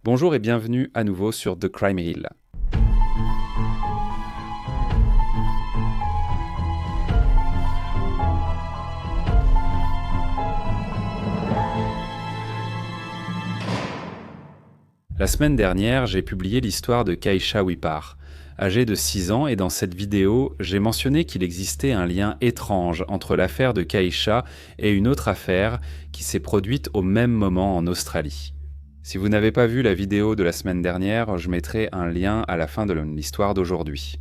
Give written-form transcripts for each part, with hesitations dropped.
Bonjour et bienvenue à nouveau sur The Crime Hill. La semaine dernière, j'ai publié l'histoire de Keisha Wipar, âgée de 6 ans, et dans cette vidéo, j'ai mentionné qu'il existait un lien étrange entre l'affaire de Keisha et une autre affaire qui s'est produite au même moment en Australie. Si vous n'avez pas vu la vidéo de la semaine dernière, je mettrai un lien à la fin de l'histoire d'aujourd'hui.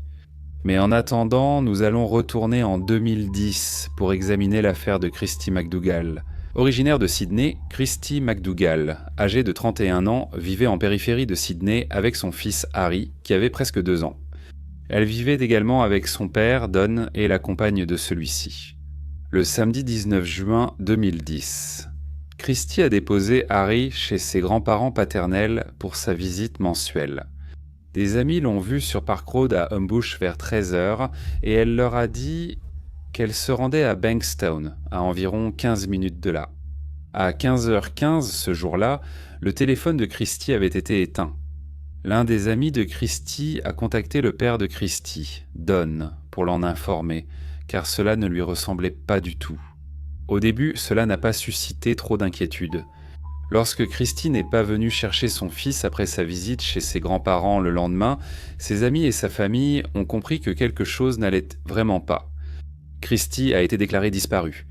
Mais en attendant, nous allons retourner en 2010 pour examiner l'affaire de Christy McDougall. Originaire de Sydney, Christy McDougall, âgée de 31 ans, vivait en périphérie de Sydney avec son fils Harry, qui avait presque 2 ans. Elle vivait également avec son père, Don, et la compagne de celui-ci. Le samedi 19 juin 2010, Christy a déposé Harry chez ses grands-parents paternels pour sa visite mensuelle. Des amis l'ont vue sur Park Road à Homebush vers 13h et elle leur a dit qu'elle se rendait à Bankstown, à environ 15 minutes de là. À 15h15 ce jour-là, le téléphone de Christy avait été éteint. L'un des amis de Christy a contacté le père de Christy, Don, pour l'en informer, car cela ne lui ressemblait pas du tout. Au début, cela n'a pas suscité trop d'inquiétude. Lorsque Christy n'est pas venue chercher son fils après sa visite chez ses grands-parents le lendemain, ses amis et sa famille ont compris que quelque chose n'allait vraiment pas. Christy a été déclarée disparue.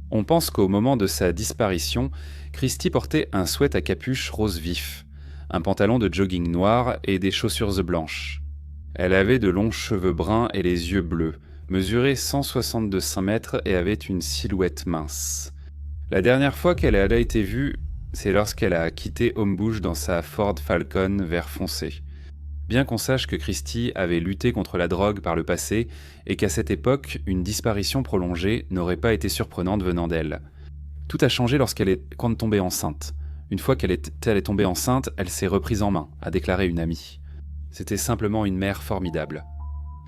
On pense qu'au moment de sa disparition, Christy portait un sweat à capuche rose vif, un pantalon de jogging noir et des chaussures blanches. Elle avait de longs cheveux bruns et les yeux bleus, mesurait 162 cm et avait une silhouette mince. La dernière fois qu'elle a été vue, c'est lorsqu'elle a quitté Homebush dans sa Ford Falcon vert foncé. Bien qu'on sache que Christy avait lutté contre la drogue par le passé et qu'à cette époque, une disparition prolongée n'aurait pas été surprenante venant d'elle. Tout a changé lorsqu'elle est tombée enceinte. Une fois qu'elle est tombée enceinte, elle s'est reprise en main, a déclaré une amie. C'était simplement une mère formidable.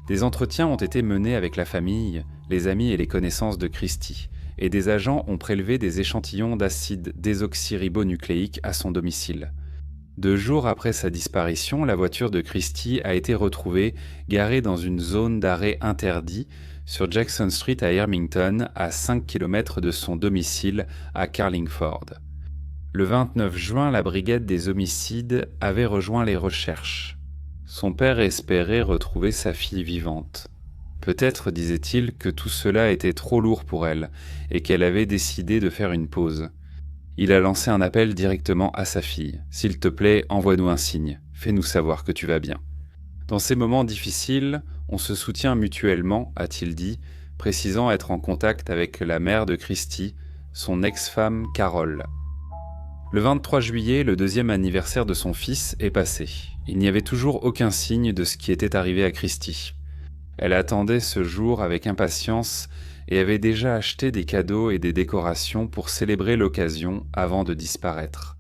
Des entretiens ont été menés avec la famille, les amis et les connaissances de Christy, et des agents ont prélevé des échantillons d'acide désoxyribonucléique à son domicile. 2 jours après sa disparition, la voiture de Christy a été retrouvée garée dans une zone d'arrêt interdit sur Jackson Street à Ermington, à 5 km de son domicile à Carlingford. Le 29 juin, la brigade des homicides avait rejoint les recherches. Son père espérait retrouver sa fille vivante. Peut-être, disait-il, que tout cela était trop lourd pour elle et qu'elle avait décidé de faire une pause. Il a lancé un appel directement à sa fille. « S'il te plaît, envoie-nous un signe. Fais-nous savoir que tu vas bien. » Dans ces moments difficiles, on se soutient mutuellement, a-t-il dit, précisant être en contact avec la mère de Christy, son ex-femme Carol. Le 23 juillet, le 2e anniversaire de son fils est passé. Il n'y avait toujours aucun signe de ce qui était arrivé à Christy. Elle attendait ce jour avec impatience et avait déjà acheté des cadeaux et des décorations pour célébrer l'occasion avant de disparaître.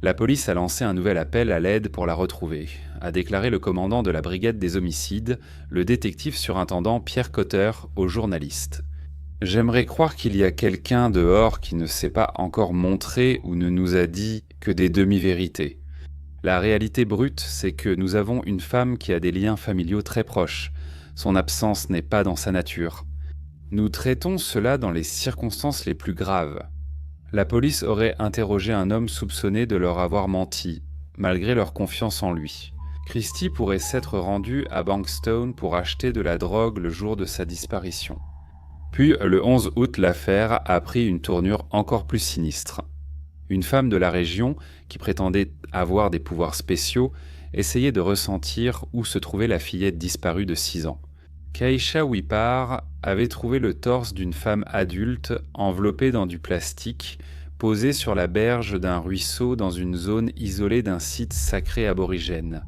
La police a lancé un nouvel appel à l'aide pour la retrouver, a déclaré le commandant de la brigade des homicides, le détective surintendant Pierre Cotter, aux journalistes. « J'aimerais croire qu'il y a quelqu'un dehors qui ne s'est pas encore montré ou ne nous a dit que des demi-vérités. La réalité brute, c'est que nous avons une femme qui a des liens familiaux très proches. Son absence n'est pas dans sa nature. Nous traitons cela dans les circonstances les plus graves. La police aurait interrogé un homme soupçonné de leur avoir menti, malgré leur confiance en lui. Christy pourrait s'être rendue à Bankstown pour acheter de la drogue le jour de sa disparition. Puis, le 11 août, l'affaire a pris une tournure encore plus sinistre. Une femme de la région, qui prétendait avoir des pouvoirs spéciaux, essayait de ressentir où se trouvait la fillette disparue de 6 ans. Keisha Wipar avait trouvé le torse d'une femme adulte enveloppée dans du plastique, posée sur la berge d'un ruisseau dans une zone isolée d'un site sacré aborigène.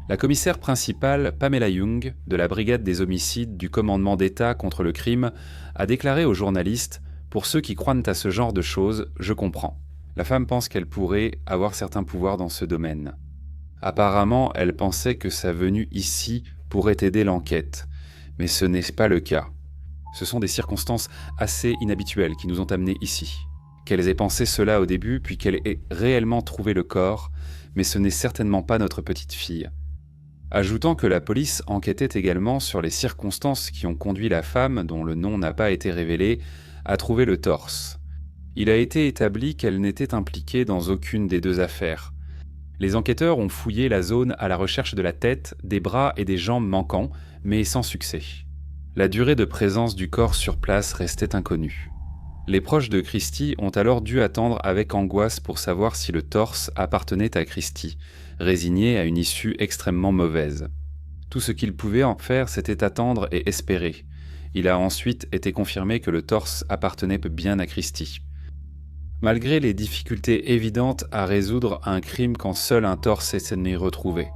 La commissaire principale, Pamela Young, de la brigade des homicides du commandement d'État contre le crime, a déclaré aux journalistes « Pour ceux qui croient à ce genre de choses, je comprends. La femme pense qu'elle pourrait avoir certains pouvoirs dans ce domaine. Apparemment, elle pensait que sa venue ici pourrait aider l'enquête, mais ce n'est pas le cas. Ce sont des circonstances assez inhabituelles qui nous ont amenés ici. Qu'elles aient pensé cela au début, puis qu'elle ait réellement trouvé le corps, mais ce n'est certainement pas notre petite fille. Ajoutant que la police enquêtait également sur les circonstances qui ont conduit la femme, dont le nom n'a pas été révélé, à trouver le torse. Il a été établi qu'elle n'était impliquée dans aucune des deux affaires. Les enquêteurs ont fouillé la zone à la recherche de la tête, des bras et des jambes manquants, mais sans succès. La durée de présence du corps sur place restait inconnue. Les proches de Christy ont alors dû attendre avec angoisse pour savoir si le torse appartenait à Christy, résignés à une issue extrêmement mauvaise. Tout ce qu'ils pouvaient en faire, c'était attendre et espérer. Il a ensuite été confirmé que le torse appartenait bien à Christy. Malgré les difficultés évidentes à résoudre un crime quand seul un torse est retrouvé.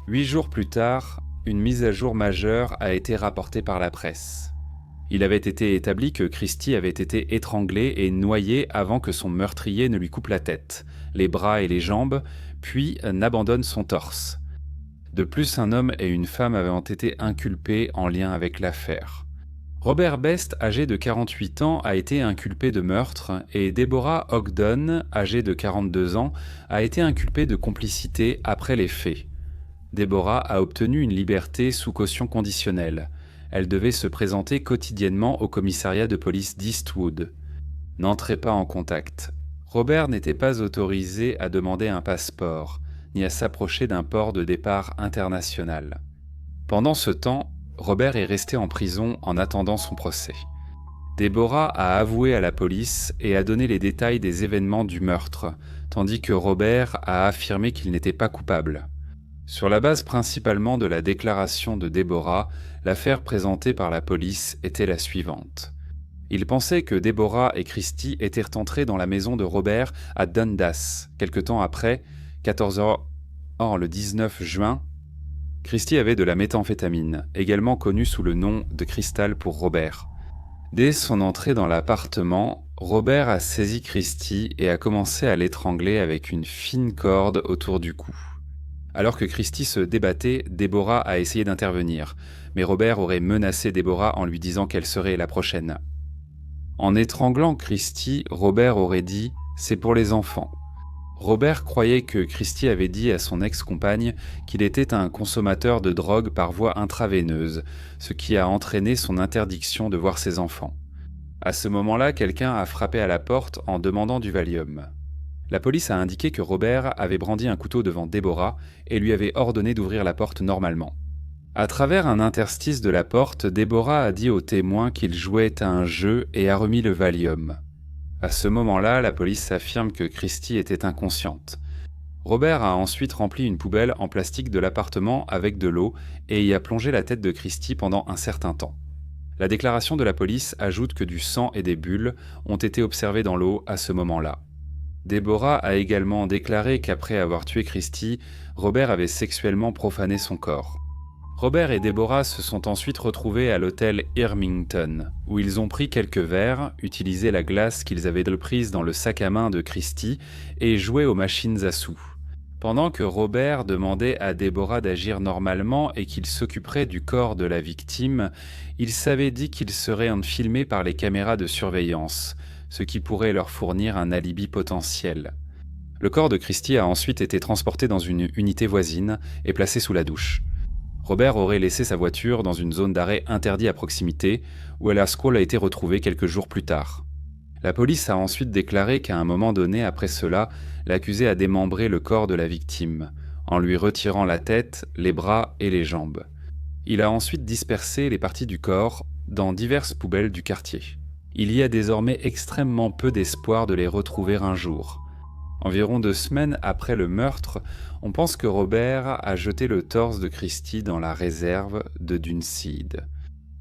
8 jours plus tard, une mise à jour majeure a été rapportée par la presse. Il avait été établi que Christy avait été étranglée et noyée avant que son meurtrier ne lui coupe la tête, les bras et les jambes, puis n'abandonne son torse. De plus, un homme et une femme avaient été inculpés en lien avec l'affaire. Robert Best, âgé de 48 ans, a été inculpé de meurtre et Deborah Ogden, âgée de 42 ans, a été inculpée de complicité après les faits. Deborah a obtenu une liberté sous caution conditionnelle. Elle devait se présenter quotidiennement au commissariat de police d'Eastwood. N'entrez pas en contact. Robert n'était pas autorisé à demander un passeport, ni à s'approcher d'un port de départ international. Pendant ce temps, Robert est resté en prison en attendant son procès. Deborah a avoué à la police et a donné les détails des événements du meurtre, tandis que Robert a affirmé qu'il n'était pas coupable. Sur la base principalement de la déclaration de Deborah, l'affaire présentée par la police était la suivante. Ils pensaient que Deborah et Christy étaient entrés dans la maison de Robert à Dundas. Quelque temps après, 14h, le 19 juin, Christy avait de la méthamphétamine, également connue sous le nom de cristal pour Robert. Dès son entrée dans l'appartement, Robert a saisi Christy et a commencé à l'étrangler avec une fine corde autour du cou. Alors que Christy se débattait, Deborah a essayé d'intervenir, mais Robert aurait menacé Deborah en lui disant qu'elle serait la prochaine. En étranglant Christy, Robert aurait dit « c'est pour les enfants ». Robert croyait que Christy avait dit à son ex-compagne qu'il était un consommateur de drogue par voie intraveineuse, ce qui a entraîné son interdiction de voir ses enfants. À ce moment-là, quelqu'un a frappé à la porte en demandant du Valium. La police a indiqué que Robert avait brandi un couteau devant Deborah et lui avait ordonné d'ouvrir la porte normalement. À travers un interstice de la porte, Deborah a dit aux témoins qu'il jouait à un jeu et a remis le Valium. À ce moment-là, la police affirme que Christy était inconsciente. Robert a ensuite rempli une poubelle en plastique de l'appartement avec de l'eau et y a plongé la tête de Christy pendant un certain temps. La déclaration de la police ajoute que du sang et des bulles ont été observés dans l'eau à ce moment-là. Deborah a également déclaré qu'après avoir tué Christy, Robert avait sexuellement profané son corps. Robert et Deborah se sont ensuite retrouvés à l'hôtel Irmington, où ils ont pris quelques verres, utilisé la glace qu'ils avaient prise dans le sac à main de Christy et joué aux machines à sous. Pendant que Robert demandait à Deborah d'agir normalement et qu'il s'occuperait du corps de la victime, il s'avait dit qu'il serait filmé par les caméras de surveillance, ce qui pourrait leur fournir un alibi potentiel. Le corps de Christy a ensuite été transporté dans une unité voisine et placé sous la douche. Robert aurait laissé sa voiture dans une zone d'arrêt interdite à proximité, où Ella Scroll a été retrouvée quelques jours plus tard. La police a ensuite déclaré qu'à un moment donné après cela, l'accusé a démembré le corps de la victime, en lui retirant la tête, les bras et les jambes. Il a ensuite dispersé les parties du corps dans diverses poubelles du quartier. Il y a désormais extrêmement peu d'espoir de les retrouver un jour. Environ 2 semaines après le meurtre, on pense que Robert a jeté le torse de Christy dans la réserve de Dunseed.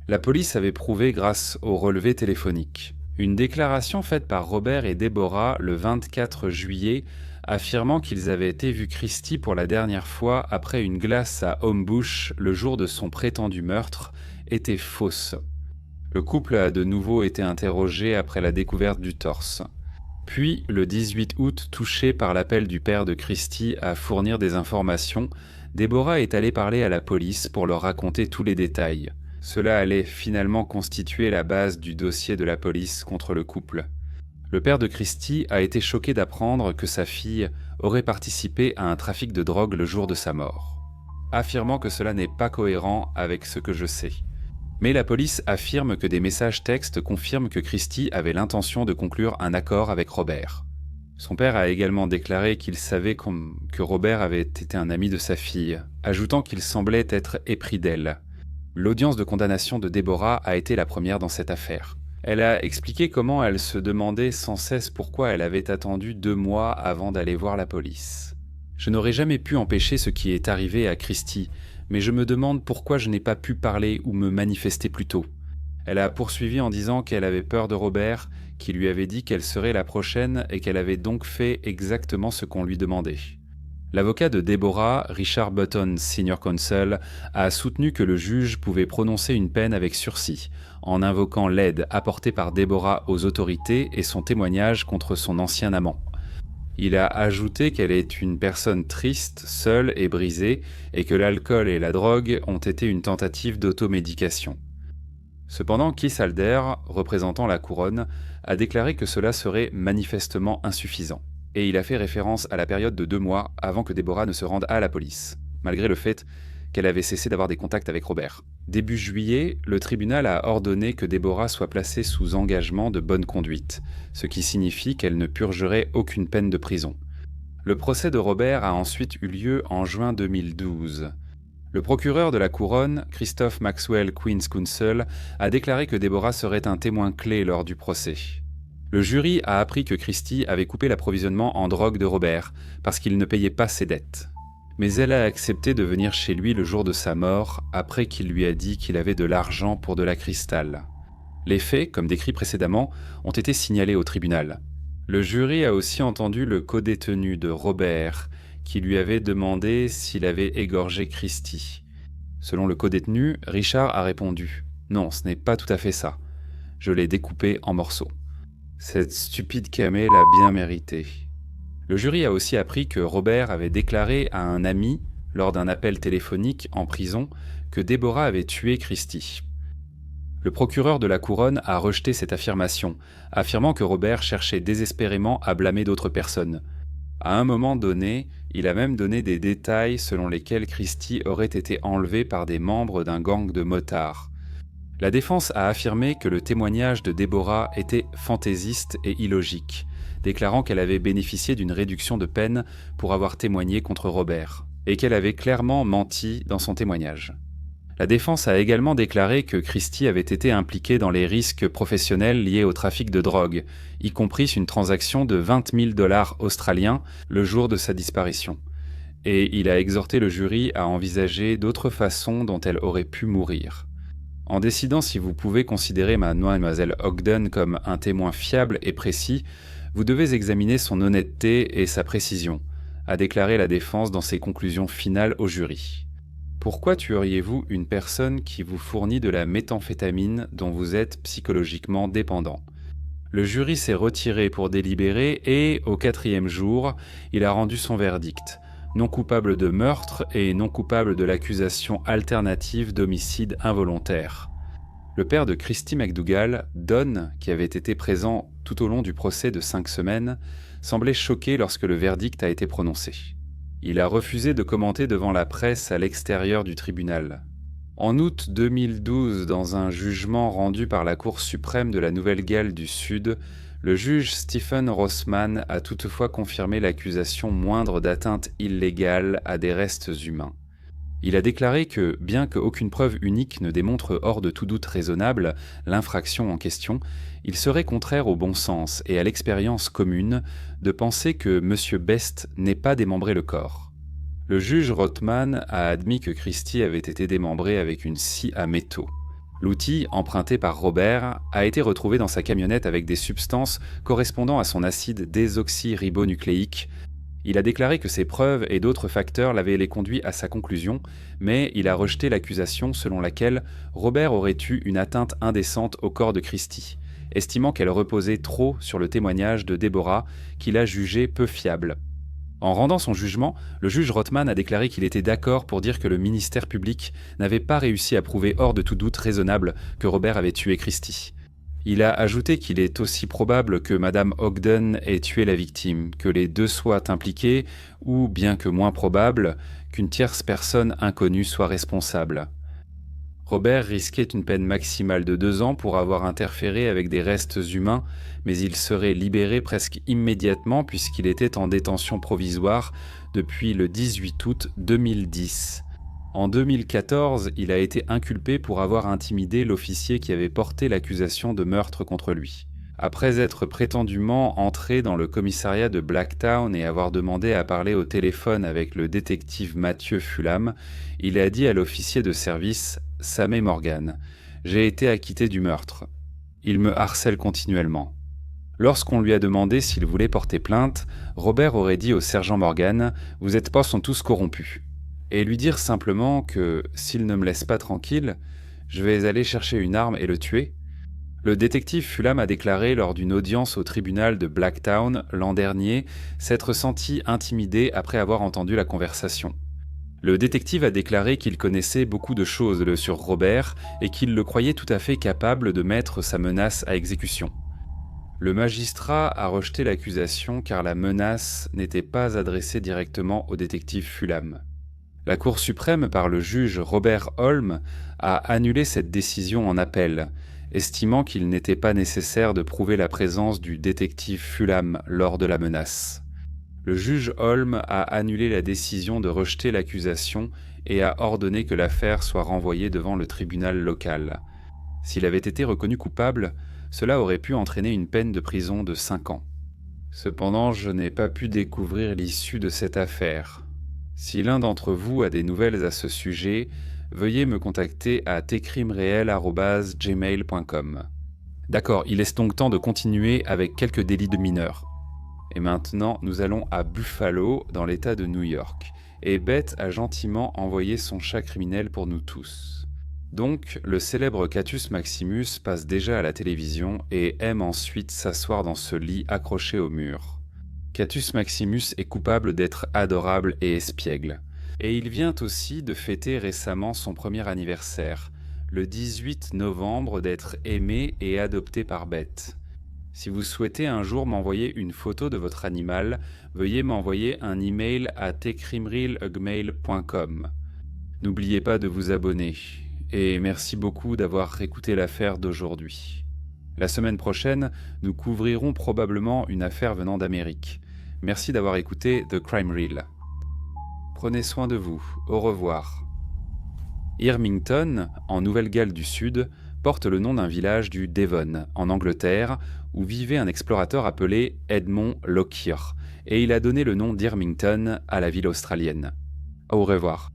La police avait prouvé grâce au relevé téléphonique. Une déclaration faite par Robert et Deborah le 24 juillet affirmant qu'ils avaient été vus Christy pour la dernière fois après une glace à Homebush le jour de son prétendu meurtre était fausse. Le couple a de nouveau été interrogé après la découverte du torse. Puis, le 18 août, touché par l'appel du père de Christy à fournir des informations, Deborah est allée parler à la police pour leur raconter tous les détails. Cela allait finalement constituer la base du dossier de la police contre le couple. Le père de Christie a été choqué d'apprendre que sa fille aurait participé à un trafic de drogue le jour de sa mort, affirmant que cela n'est pas cohérent avec ce que je sais. Mais la police affirme que des messages textes confirment que Christie avait l'intention de conclure un accord avec Robert. Son père a également déclaré qu'il savait que Robert avait été un ami de sa fille, ajoutant qu'il semblait être épris d'elle. L'audience de condamnation de Deborah a été la première dans cette affaire. Elle a expliqué comment elle se demandait sans cesse pourquoi elle avait attendu 2 mois avant d'aller voir la police. « Je n'aurais jamais pu empêcher ce qui est arrivé à Christie, mais je me demande pourquoi je n'ai pas pu parler ou me manifester plus tôt. » Elle a poursuivi en disant qu'elle avait peur de Robert, qui lui avait dit qu'elle serait la prochaine et qu'elle avait donc fait exactement ce qu'on lui demandait. L'avocat de Deborah, Richard Button, Senior Counsel, a soutenu que le juge pouvait prononcer une peine avec sursis, en invoquant l'aide apportée par Deborah aux autorités et son témoignage contre son ancien amant. Il a ajouté qu'elle est une personne triste, seule et brisée, et que l'alcool et la drogue ont été une tentative d'automédication. Cependant, Keith Alder, représentant la couronne, a déclaré que cela serait manifestement insuffisant. Et il a fait référence à la période de 2 mois avant que Deborah ne se rende à la police, malgré le fait qu'elle avait cessé d'avoir des contacts avec Robert. Début juillet, le tribunal a ordonné que Deborah soit placée sous engagement de bonne conduite, ce qui signifie qu'elle ne purgerait aucune peine de prison. Le procès de Robert a ensuite eu lieu en juin 2012. Le procureur de la couronne, Christophe Maxwell Queen's Counsel, a déclaré que Deborah serait un témoin clé lors du procès. Le jury a appris que Christie avait coupé l'approvisionnement en drogue de Robert parce qu'il ne payait pas ses dettes. Mais elle a accepté de venir chez lui le jour de sa mort après qu'il lui a dit qu'il avait de l'argent pour de la cristal. Les faits, comme décrit précédemment, ont été signalés au tribunal. Le jury a aussi entendu le codétenu de Robert qui lui avait demandé s'il avait égorgé Christie. Selon le codétenu, Richard a répondu « Non, ce n'est pas tout à fait ça. Je l'ai découpé en morceaux. » Cette stupide camée l'a bien mérité. Le jury a aussi appris que Robert avait déclaré à un ami, lors d'un appel téléphonique en prison, que Deborah avait tué Christie. Le procureur de la couronne a rejeté cette affirmation, affirmant que Robert cherchait désespérément à blâmer d'autres personnes. À un moment donné, il a même donné des détails selon lesquels Christie aurait été enlevée par des membres d'un gang de motards. La défense a affirmé que le témoignage de Deborah était fantaisiste et illogique, déclarant qu'elle avait bénéficié d'une réduction de peine pour avoir témoigné contre Robert, et qu'elle avait clairement menti dans son témoignage. La défense a également déclaré que Christie avait été impliquée dans les risques professionnels liés au trafic de drogue, y compris une transaction de 20 000 $ australiens le jour de sa disparition. Et il a exhorté le jury à envisager d'autres façons dont elle aurait pu mourir. En décidant si vous pouvez considérer Mademoiselle Ogden comme un témoin fiable et précis, vous devez examiner son honnêteté et sa précision, a déclaré la défense dans ses conclusions finales au jury. Pourquoi tueriez-vous une personne qui vous fournit de la méthamphétamine dont vous êtes psychologiquement dépendant ? Le jury s'est retiré pour délibérer et, au 4e jour, il a rendu son verdict. Non coupable de meurtre et non coupable de l'accusation alternative d'homicide involontaire. Le père de Christie McDougall, Don, qui avait été présent tout au long du procès de 5 semaines, semblait choqué lorsque le verdict a été prononcé. Il a refusé de commenter devant la presse à l'extérieur du tribunal. En août 2012, dans un jugement rendu par la Cour suprême de la Nouvelle-Galles du Sud, le juge Stephen Rossman a toutefois confirmé l'accusation moindre d'atteinte illégale à des restes humains. Il a déclaré que, bien qu'aucune preuve unique ne démontre hors de tout doute raisonnable l'infraction en question, il serait contraire au bon sens et à l'expérience commune de penser que M. Best n'ait pas démembré le corps. Le juge Rothman a admis que Christie avait été démembrée avec une scie à métaux. L'outil, emprunté par Robert, a été retrouvé dans sa camionnette avec des substances correspondant à son acide désoxyribonucléique. Il a déclaré que ces preuves et d'autres facteurs l'avaient conduit à sa conclusion, mais il a rejeté l'accusation selon laquelle Robert aurait eu une atteinte indécente au corps de Christie, estimant qu'elle reposait trop sur le témoignage de Deborah, qu'il a jugé peu fiable. En rendant son jugement, le juge Rothman a déclaré qu'il était d'accord pour dire que le ministère public n'avait pas réussi à prouver hors de tout doute raisonnable que Robert avait tué Christie. Il a ajouté qu'il est aussi probable que Madame Ogden ait tué la victime, que les deux soient impliqués, ou, bien que moins probable, qu'une tierce personne inconnue soit responsable. Robert risquait une peine maximale de 2 ans pour avoir interféré avec des restes humains, mais il serait libéré presque immédiatement puisqu'il était en détention provisoire depuis le 18 août 2010. En 2014, il a été inculpé pour avoir intimidé l'officier qui avait porté l'accusation de meurtre contre lui. Après être prétendument entré dans le commissariat de Blacktown et avoir demandé à parler au téléphone avec le détective Mathieu Fulham, il a dit à l'officier de service « Samé Morgan, j'ai été acquitté du meurtre. Il me harcèle continuellement. » Lorsqu'on lui a demandé s'il voulait porter plainte, Robert aurait dit au sergent Morgan « Vous êtes pas sont tous corrompus » et lui dire simplement que s'il ne me laisse pas tranquille, je vais aller chercher une arme et le tuer. Le détective Fulham a déclaré lors d'une audience au tribunal de Blacktown l'an dernier s'être senti intimidé après avoir entendu la conversation. Le détective a déclaré qu'il connaissait beaucoup de choses sur Robert et qu'il le croyait tout à fait capable de mettre sa menace à exécution. Le magistrat a rejeté l'accusation car la menace n'était pas adressée directement au détective Fulham. La Cour suprême, par le juge Robert Holm, a annulé cette décision en appel, estimant qu'il n'était pas nécessaire de prouver la présence du détective Fulham lors de la menace. Le juge Holm a annulé la décision de rejeter l'accusation et a ordonné que l'affaire soit renvoyée devant le tribunal local. S'il avait été reconnu coupable, cela aurait pu entraîner une peine de prison de 5 ans. Cependant, je n'ai pas pu découvrir l'issue de cette affaire. Si l'un d'entre vous a des nouvelles à ce sujet, veuillez me contacter à tcrimereel@gmail.com. D'accord, il est donc temps de continuer avec quelques délits de mineurs. Et maintenant, nous allons à Buffalo, dans l'État de New York. Et Beth a gentiment envoyé son chat criminel pour nous tous. Donc, le célèbre Catus Maximus passe déjà à la télévision et aime ensuite s'asseoir dans ce lit accroché au mur. Catus Maximus est coupable d'être adorable et espiègle. Et il vient aussi de fêter récemment son premier anniversaire, le 18 novembre, d'être aimé et adopté par Beth. Si vous souhaitez un jour m'envoyer une photo de votre animal, veuillez m'envoyer un email à tcrimereal@gmail.com. N'oubliez pas de vous abonner. Et merci beaucoup d'avoir écouté l'affaire d'aujourd'hui. La semaine prochaine, nous couvrirons probablement une affaire venant d'Amérique. Merci d'avoir écouté The Crime Reel. Prenez soin de vous. Au revoir. Irmington, en Nouvelle-Galles du Sud, porte le nom d'un village du Devon, en Angleterre, où vivait un explorateur appelé Edmond Lockyer, et il a donné le nom d'Irmington à la ville australienne. Au revoir.